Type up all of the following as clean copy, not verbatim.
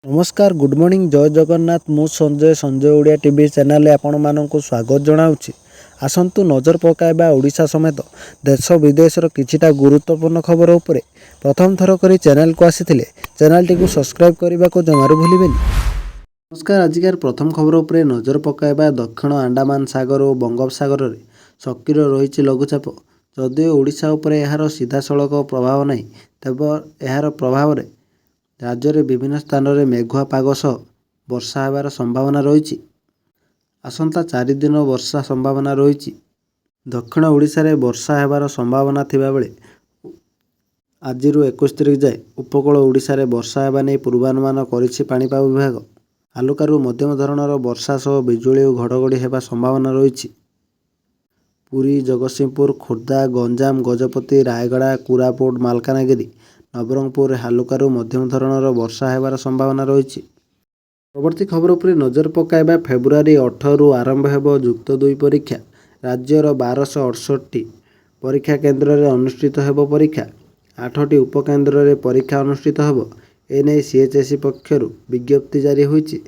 नमस्कार good morning जय जगन्नाथ मु संजय ओडिया टीवी चैनल आपण मानक स्वागत जनाऊँगी। आसतु नजर पकाइबा ओडिशा समेत देश विदेशर किछिटा गुरुत्वपूर्ण खबर उपरे प्रथम थर करी चैनल को आसी चैनल टी सब्सक्राइब करने को जमारू भूलें। नमस्कार आजिकार प्रथम खबर उपरे नजर पकाइबा दक्षिण अंडमान सागर और बंगोपसागर में सक्रिय रही लघुचाप जदिओ ओडिशा उपरे यार सीधा सड़क प्रभाव नहीं तेब यार प्रभाव में राज्य में विभिन्न स्थान में मेघुआ पाग सह वर्षा होबार संभावना रही। आसंता 4 दिन वर्षा संभावना रही। दक्षिण ओडिशा रे वर्षा होबार संभावना थिबा बेले आज 21 तारिख जाए उपकूल ओडिशा रे वर्षा होगा नहीं पूर्वानुमान करिछि पाणीपाग विभाग। हालुकारू मध्यम धरणर वर्षा सह बिजुली और घड़घड़ी होगा संभावना रही। पुरी जगतसिंहपुर खोर्धा गंजाम गजपति रायगड़ा कोरापुट मालकानगिरी नवरंगपुर हालुकारू मध्यम धरणर वर्षा होबार संभावना रही। परवर्ती खबर पर नजर पकाइबा फेब्रुआरी 18 रु आरंभ होब जुक्त 2 परीक्षा। राज्यर 1268 परीक्षा केन्द्र में अनुष्ठित होब परीक्षा। 8टी उपकेन्द्र में परीक्षा अनुष्ठित होब एने सीएचएसई पक्षर विज्ञप्ति जारी होईछि।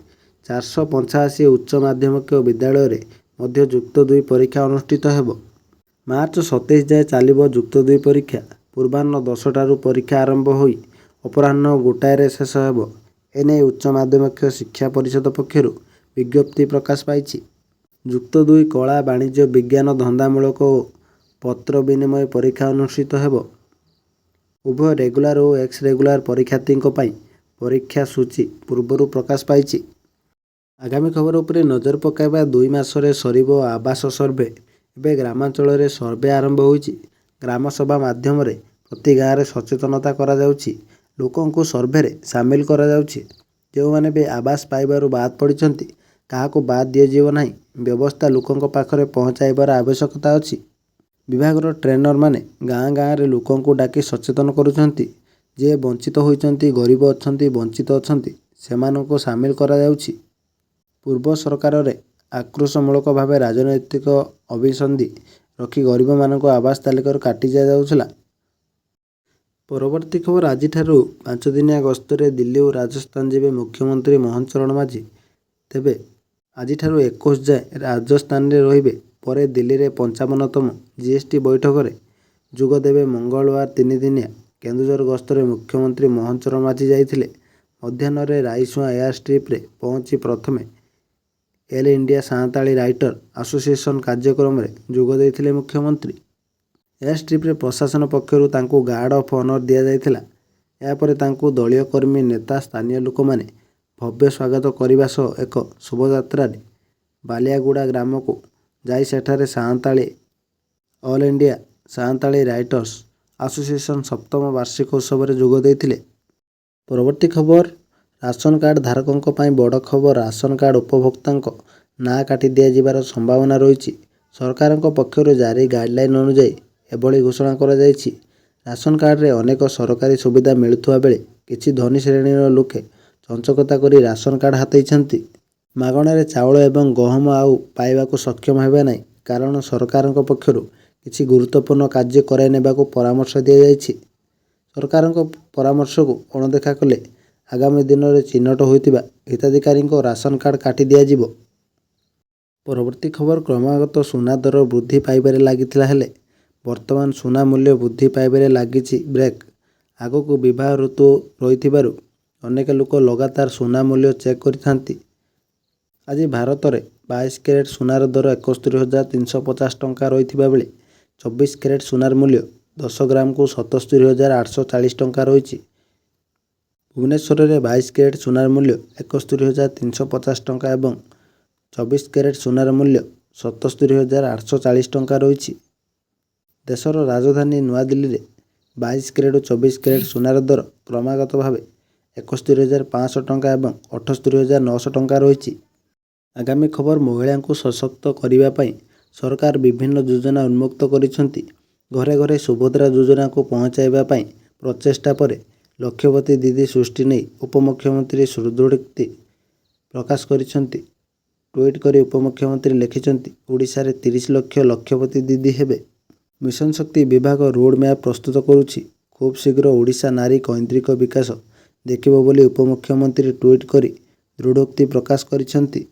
485 उच्च माध्यमिक विद्यालय में मध्य जुक्त 2 परीक्षा अनुष्ठित होब। मार्च 27 जाए चलिब जुक्त 2 परीक्षा। पूर्वाह्न 10टारू परीक्षा आरंभ होई अपराह्न 1टारे शेष होब। एने उच्च माध्यमिक शिक्षा परिषद पक्षर विज्ञप्ति प्रकाश पाई। जुक्त 2 कला वाणिज्य विज्ञान धंदामूलक और पत्र विनिमय परीक्षा अनुष्ठित होब। उभय रेगुलार और एक्स रेगुलार परीक्षार्थी परीक्षा सूची पूर्व प्रकाश पाई। आगामी खबर उपरे नजर पकाइबा 2 मासरे सरिबो आवास सर्वे। एबे ग्रामांचल रे सर्वे आरंभ होईछि। ग्राम सभा माध्यम रे प्रति गाँव में सचेतनता करा जाउछि। लोकों को सर्वे रे सामिल करा जाउछि। जो माने भी आवास पाइबारु बाद पड़िछन्ति काहाको बाद दिया जीव नाही व्यवस्था लोकों पाखरे पहुँचाइबार आवश्यकता अछि। विभागर ट्रेनर माने गाँ गाँ रे लोकों को डाकी सचेतन करुछन्ति। जे वंचित होइछन्ति गरीब अछन्ति वंचित अछन्ति सेमानको सामिल करा जाउछि। पूर्व सरकार रे आक्रोशमूलक भाव राजनैतिक अभिसंधि रखी गरीब मानक आवास तालिका काटी जाउछला। परवर्ती खबर आज 5 दिनिया गस्तरे दिल्ली और राजस्थान जीवे मुख्यमंत्री मोहन चरण माझी। तेबे आज 21 जाए राजस्थान में रहिबे परे दिल्ली रे 55तम जीएसटी बैठक में जोग देवे। मंगलवार 3 दिनिया केन्दुझर गस्तरे मुख्यमंत्री मोहन चरण माझी जाइथिले। मध्याह्न राइसुआ एयर स्ट्रिप रे पहुंची प्रथमे L India Santali writer association कार्यक्रम में जोग देइथिले मुख्यमंत्री। एयर स्ट्रिप रे प्रशासन पक्षरु तांको गार्ड ऑफ ऑनर दिया जाइथिला। यापर तांको दलीय कर्मी नेता स्थानीय लोक माने भव्य स्वागत करने सह एक शोभायात्रा बालियागुड़ा ग्राम को जाई सेठारे Santali all India Santali writers association 7म वार्षिक उत्सव में जोग देइथिले। परवर्ती खबर राशन कार्ड धारकों पर बड़ खबर। राशन कार्ड उपभोक्ता ना काटी दिया संभावना रही। सरकार पक्षर जारी गाइडलाइन अनुଯାयी एभली घोषणा करा जायछि। राशन कार्ड रे अनेक सरकारी सुविधा मिलुवा बेले किछि धनी श्रेणीर लोके चंचकता करी राशन कार्ड हातेइछन्ति। मागणारे चाउल एवं गहम आउ पाइबाकू सक्षम हेबे नाही कारण सरकार पक्षर किछि गुरुत्वपूर्ण कार्य कराई नेबाकू परामर्श दिया जायछि। सरकार परामर्श को अणदेखा कले आगामी दिन में चिन्हट होइतिबा हिताधिकारी राशन कार्ड काटी दिया जिवो। परवर्ती खबर क्रमागत सुना दर वृद्धि पाइबारे लागिथिला हेले वर्तमान सुना मूल्य वृद्धि पाइबारे लागिछि ब्रेक। आगकू विवाह ऋतु रहिथिबारु अनेक लोक लगातार सुना मूल्य चेक करिथांती। आज भारत में 22 कैरेट सुनार दर 71,350 टंका रहिथिबा बेले 24 कैरेट सुनार मूल्य 10 ग्राम को 77,840 टंका रही। भुवनेश्वर में 22 कैरेट सुनार मूल्य 71,350 टंका एवं 24 कैरेट सुनार मूल्य 77,840 टंका रही। देशर राजधानी नुआदिल्ली में 22 कैरेट और 24 कैरेट सुनार दर क्रमागत भाव 71,500 टंका एवं 78,900 टंका रही। आगामी खबर महिला को सशक्त करने सरकार विभिन्न योजना उन्मुक्त करिसेंति। घरे घरे सुभद्रा योजना को पहुँचाइबा प्रचेष्टा पर लक्षवती दीदी सृष्टि नहीं उपमुख्यमंत्री सुदृढ़ोक्ति प्रकाश करिसेंति। ट्वीट करी उपमुख्यमंत्री लिखिसेंति ओडिशा रे 30 लाख लक्षवती दीदी हेबे। मिशन शक्ति विभाग रोड मैप प्रस्तुत करुछि। खूब शीघ्र ओडिशा नारी कैन्द्रिक विकास ଦେଖିବ ବୋଲି ଉପମୁଖ୍ୟମନ୍ତ୍ରୀ ଟ୍ୱିଟ୍ କରି ଦୃଢ଼ୋକ୍ତି ପ୍ରକାଶ କରିଛନ୍ତି।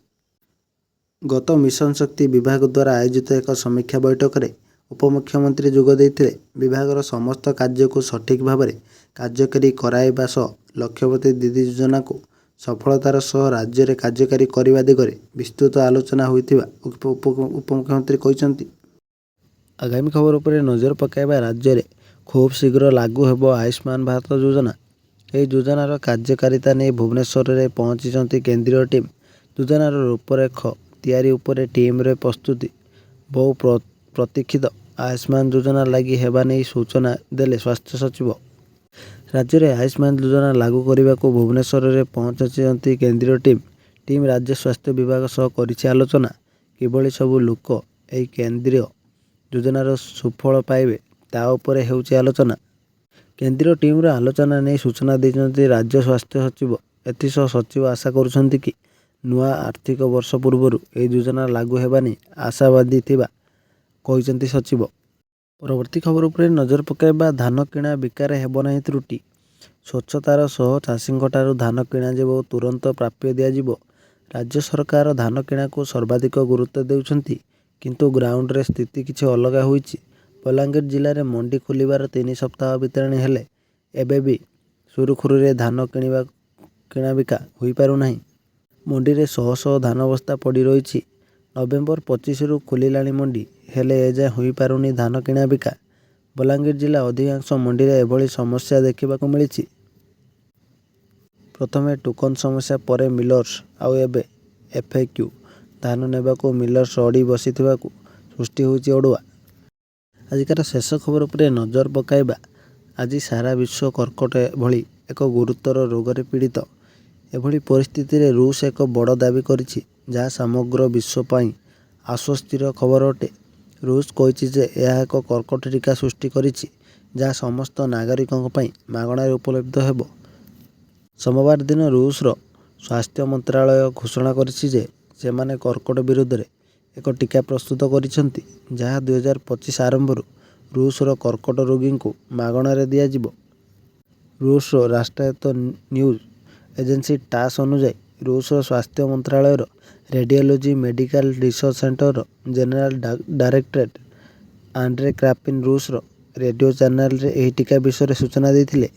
ଗତ ମିଶନ ଶକ୍ତି ବିଭାଗ ଦ୍ୱାରା ଆୟୋଜିତ ଏକ ସମୀକ୍ଷା ବୈଠକରେ ଉପମୁଖ୍ୟମନ୍ତ୍ରୀ ଯୋଗ ଦେଇଥିଲେ। ବିଭାଗର ସମସ୍ତ କାର୍ଯ୍ୟକୁ ସଠିକ୍ ଭାବରେ କାର୍ଯ୍ୟକାରୀ କରାଇବା ସହ ଲକ୍ଷପତି ଦିଦି ଯୋଜନାକୁ ସଫଳତାର ସହ ରାଜ୍ୟରେ କାର୍ଯ୍ୟକାରୀ କରିବା ଦିଗରେ ବିସ୍ତୃତ ଆଲୋଚନା ହୋଇଥିବା ଉପମୁଖ୍ୟମନ୍ତ୍ରୀ କହିଛନ୍ତି। ଆଗାମୀ ଖବର ଉପରେ ନଜର ପକାଇବା। ରାଜ୍ୟରେ ଖୁବ୍ ଶୀଘ୍ର ଲାଗୁ ହେବ ଆୟୁଷ୍ମାନ ଭାରତ ଯୋଜନା। ଏହି ଯୋଜନାର କାର୍ଯ୍ୟକାରିତା ନେଇ ଭୁବନେଶ୍ୱରରେ ପହଞ୍ଚିଛନ୍ତି କେନ୍ଦ୍ରୀୟ ଟିମ୍। ଯୋଜନାର ରୂପରେଖ ତିଆରି ଉପରେ ଟିମ୍ର ପ୍ରସ୍ତୁତି। ବହୁ ପ୍ରତୀକ୍ଷିତ ଆୟୁଷ୍ମାନ ଯୋଜନା ଲାଗୁ ହେବା ନେଇ ସୂଚନା ଦେଲେ ସ୍ୱାସ୍ଥ୍ୟ ସଚିବ। ରାଜ୍ୟରେ ଆୟୁଷ୍ମାନ ଯୋଜନା ଲାଗୁ କରିବାକୁ ଭୁବନେଶ୍ୱରରେ ପହଞ୍ଚିଛନ୍ତି କେନ୍ଦ୍ରୀୟ ଟିମ୍। ଟିମ୍ ରାଜ୍ୟ ସ୍ୱାସ୍ଥ୍ୟ ବିଭାଗ ସହ କରିଛି ଆଲୋଚନା। କିଭଳି ସବୁ ଲୋକ ଏହି କେନ୍ଦ୍ରୀୟ ଯୋଜନାର ସୁଫଳ ପାଇବେ ତା ଉପରେ ହେଉଛି ଆଲୋଚନା। କେନ୍ଦ୍ରୀୟ ଟିମ୍ର ଆଲୋଚନା ନେଇ ସୂଚନା ଦେଇଛନ୍ତି ରାଜ୍ୟ ସ୍ୱାସ୍ଥ୍ୟ ସଚିବ। ଏଥିସହ ସଚିବ ଆଶା କରୁଛନ୍ତି କି ନୂଆ ଆର୍ଥିକ ବର୍ଷ ପୂର୍ବରୁ ଏହି ଯୋଜନା ଲାଗୁ ହେବା ନେଇ ଆଶାବାଦୀ ଥିବା କହିଛନ୍ତି ସଚିବ। ପରବର୍ତ୍ତୀ ଖବର ଉପରେ ନଜର ପକାଇବା। ଧାନ କିଣା ବିକାରେ ହେବ ନାହିଁ ତ୍ରୁଟି। ସ୍ୱଚ୍ଛତାର ସହ ଚାଷୀଙ୍କଠାରୁ ଧାନ କିଣାଯିବ ଓ ତୁରନ୍ତ ପ୍ରାପ୍ୟ ଦିଆଯିବ। ରାଜ୍ୟ ସରକାର ଧାନ କିଣାକୁ ସର୍ବାଧିକ ଗୁରୁତ୍ୱ ଦେଉଛନ୍ତି, କିନ୍ତୁ ଗ୍ରାଉଣ୍ଡରେ ସ୍ଥିତି କିଛି ଅଲଗା ହୋଇଛି। ବଲାଙ୍ଗୀର ଜିଲ୍ଲାରେ ମଣ୍ଡି ଖୋଲିବାର 3 ସପ୍ତାହ ବିତିଲାଣି ହେଲେ ଏବେ ବି ସୁରୁଖୁରୁରେ ଧାନ କିଣାବିକା ହୋଇପାରୁନାହିଁ। ମଣ୍ଡିରେ ଶହ ଶହ ଧାନ ବସ୍ତା ପଡ଼ି ରହିଛି। ନଭେମ୍ବର 25ରୁ ଖୋଲିଲାଣି ମଣ୍ଡି, ହେଲେ ଏଯାଏଁ ହୋଇପାରୁନି ଧାନ କିଣାବିକା। ବଲାଙ୍ଗୀର ଜିଲ୍ଲା ଅଧିକାଂଶ ମଣ୍ଡିରେ ଏଭଳି ସମସ୍ୟା ଦେଖିବାକୁ ମିଳିଛି। ପ୍ରଥମେ ଟୋକନ ସମସ୍ୟା, ପରେ ମିଲର୍ସ, ଆଉ ଏବେ ଏଫ୍ଏକ୍ୟୁ। ଧାନ ନେବାକୁ ମିଲର୍ସ ଅଡ଼ି ବସିଥିବାକୁ ସୃଷ୍ଟି ହୋଇଛି ଅଡ଼ୁଆ। ଆଜିକାର ଶେଷ ଖବର ଉପରେ ନଜର ପକାଇବା। ଆଜି ସାରା ବିଶ୍ୱ କର୍କଟ ଭଳି ଏକ ଗୁରୁତର ରୋଗରେ ପୀଡ଼ିତ। ଏଭଳି ପରିସ୍ଥିତିରେ ରୁଷ ଏକ ବଡ଼ ଦାବି କରିଛି, ଯାହା ସମଗ୍ର ବିଶ୍ୱ ପାଇଁ ଆଶ୍ୱସ୍ତିର ଖବର ଅଟେ। ରୁଷ କହିଛି ଯେ ଏହା ଏକ କର୍କଟ ଟୀକା ସୃଷ୍ଟି କରିଛି, ଯାହା ସମସ୍ତ ନାଗରିକଙ୍କ ପାଇଁ ମାଗଣାରେ ଉପଲବ୍ଧ ହେବ। ସୋମବାର ଦିନ ରୁଷର ସ୍ୱାସ୍ଥ୍ୟ ମନ୍ତ୍ରଣାଳୟ ଘୋଷଣା କରିଛି ଯେ ସେମାନେ କର୍କଟ ବିରୋଧରେ ଏକ ଟୀକା ପ୍ରସ୍ତୁତ କରିଛନ୍ତି, ଯାହା 2025 ଆରମ୍ଭରୁ ରୁଷର କର୍କଟ ରୋଗୀଙ୍କୁ ମାଗଣାରେ ଦିଆଯିବ। ରୁଷର ରାଷ୍ଟ୍ରାୟତ୍ତ ନ୍ୟୁଜ୍ ଏଜେନ୍ସି ଟାସ୍ ଅନୁଯାୟୀ ରୁଷର ସ୍ୱାସ୍ଥ୍ୟ ମନ୍ତ୍ରଣାଳୟର ରେଡିଓଲୋଜି ମେଡିକାଲ ରିସର୍ଚ୍ଚ ସେଣ୍ଟରର ଜେନେରାଲ ଡାଇରେକ୍ଟର ଆଣ୍ଡ୍ରେ କ୍ରାପିନ୍ ରୁଷର ରେଡିଓ ଚ୍ୟାନେଲରେ ଏହି ଟୀକା ବିଷୟରେ ସୂଚନା ଦେଇଥିଲେ।